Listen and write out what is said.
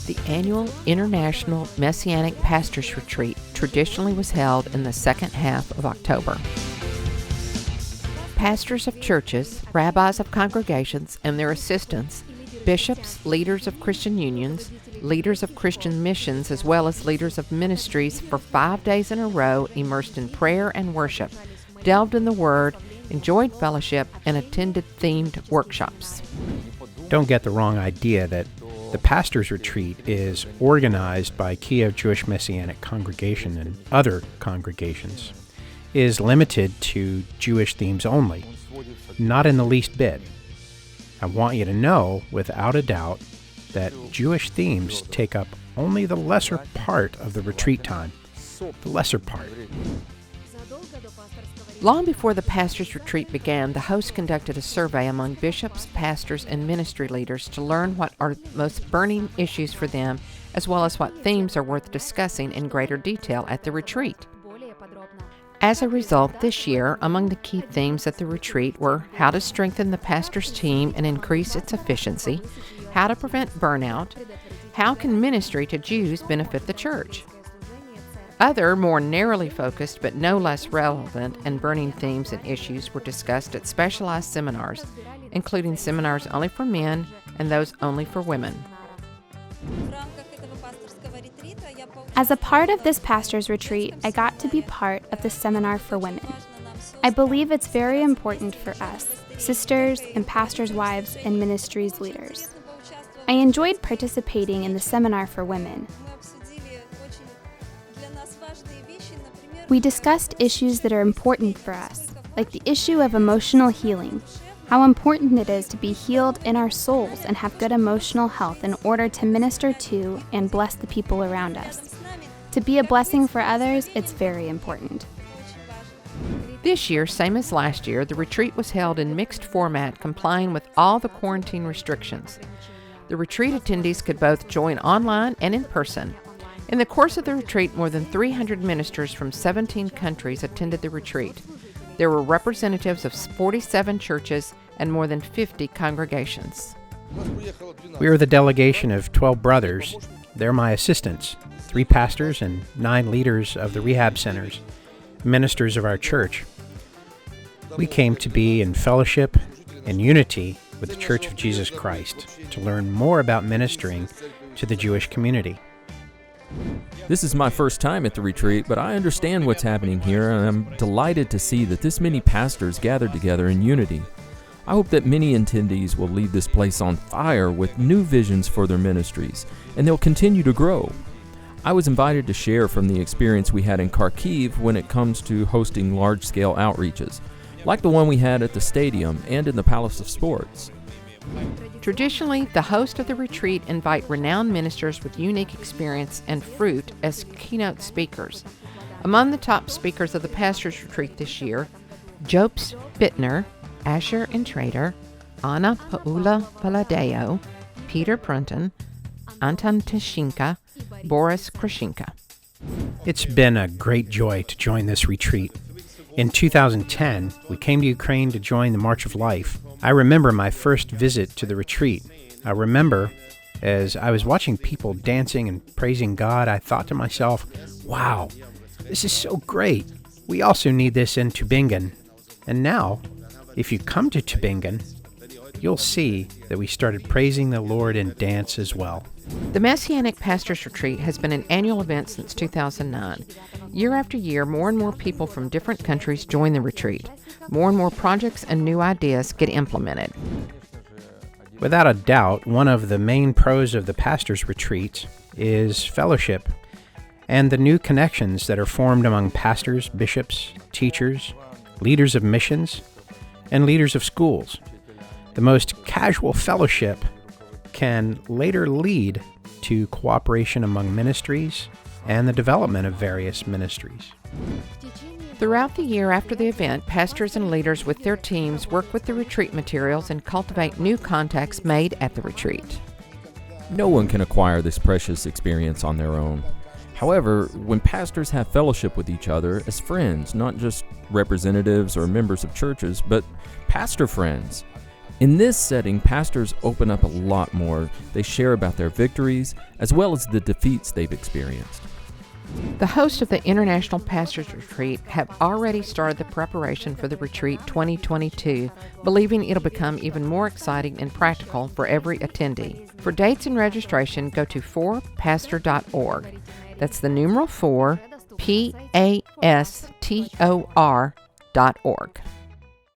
The annual International Messianic Pastors Retreat traditionally was held in the second half of October. Pastors of churches, rabbis of congregations, and their assistants, bishops, leaders of Christian unions, leaders of Christian missions, as well as leaders of ministries for 5 days in a row immersed in prayer and worship, delved in the Word, enjoyed fellowship, and attended themed workshops. Don't get the wrong idea that the Pastors Retreat is organized by Kyiv Jewish Messianic Congregation and other congregations. It is limited to Jewish themes only, not in the least bit. I want you to know, without a doubt, that Jewish themes take up only the lesser part of the retreat time. The lesser part. Long before the Pastors Retreat began, the host conducted a survey among bishops, pastors, and ministry leaders to learn what are the most burning issues for them, as well as what themes are worth discussing in greater detail at the retreat. As a result, this year, among the key themes at the retreat were how to strengthen the pastor's team and increase its efficiency, how to prevent burnout, how can ministry to Jews benefit the church. Other, more narrowly focused but no less relevant and burning themes and issues were discussed at specialized seminars, including seminars only for men and those only for women. As a part of this pastor's retreat, I got to be part of the seminar for women. I believe it's very important for us, sisters and pastors' wives and ministries leaders. I enjoyed participating in the seminar for women. We discussed issues that are important for us, like the issue of emotional healing, how important it is to be healed in our souls and have good emotional health in order to minister to and bless the people around us. To be a blessing for others, it's very important. This year, same as last year, the retreat was held in mixed format, complying with all the quarantine restrictions. The retreat attendees could both join online and in person. In the course of the retreat, more than 300 ministers from 17 countries attended the retreat. There were representatives of 47 churches and more than 50 congregations. We are the delegation of 12 brothers. They're my assistants, 3 pastors and 9 leaders of the rehab centers, ministers of our church. We came to be in fellowship and unity with the Church of Jesus Christ to learn more about ministering to the Jewish community. This is my first time at the retreat, but I understand what's happening here, and I'm delighted to see that this many pastors gathered together in unity. I hope that many attendees will leave this place on fire with new visions for their ministries, and they'll continue to grow. I was invited to share from the experience we had in Kharkiv when it comes to hosting large-scale outreaches, like the one we had at the stadium and in the Palace of Sports. Traditionally, the host of the retreat invite renowned ministers with unique experience and fruit as keynote speakers. Among the top speakers of the Pastors Retreat this year, JOBST BITTNER, Asher Intrader, Anna Paula Paladeo, Peter Prunton, ANTON TYSCHENKO, Boris Grisenko. It's been a great joy to join this retreat. In 2010, we came to Ukraine to join the March of Life. I remember my first visit to the retreat. I remember as I was watching people dancing and praising God, I thought to myself, wow, this is so great. We also need this in Tübingen. And now, if you come to Tübingen, you'll see that we started praising the Lord in dance as well. The Messianic Pastors Retreat has been an annual event since 2009. Year after year, more and more people from different countries join the retreat. More and more projects and new ideas get implemented. Without a doubt, one of the main pros of the Pastors Retreat is fellowship and the new connections that are formed among pastors, bishops, teachers, leaders of missions, and leaders of schools. The most casual fellowship can later lead to cooperation among ministries and the development of various ministries. Throughout the year after the event, pastors and leaders with their teams work with the retreat materials and cultivate new contacts made at the retreat. No one can acquire this precious experience on their own. However, when pastors have fellowship with each other as friends, not just representatives or members of churches, but pastor friends, In this setting, pastors open up a lot more. They share about their victories as well as the defeats they've experienced. The hosts of the International Pastors Retreat have already started the preparation for the Retreat 2022, believing it'll become even more exciting and practical for every attendee. For dates and registration, go to 4pastor.org. That's the numeral 4, PASTOR.org.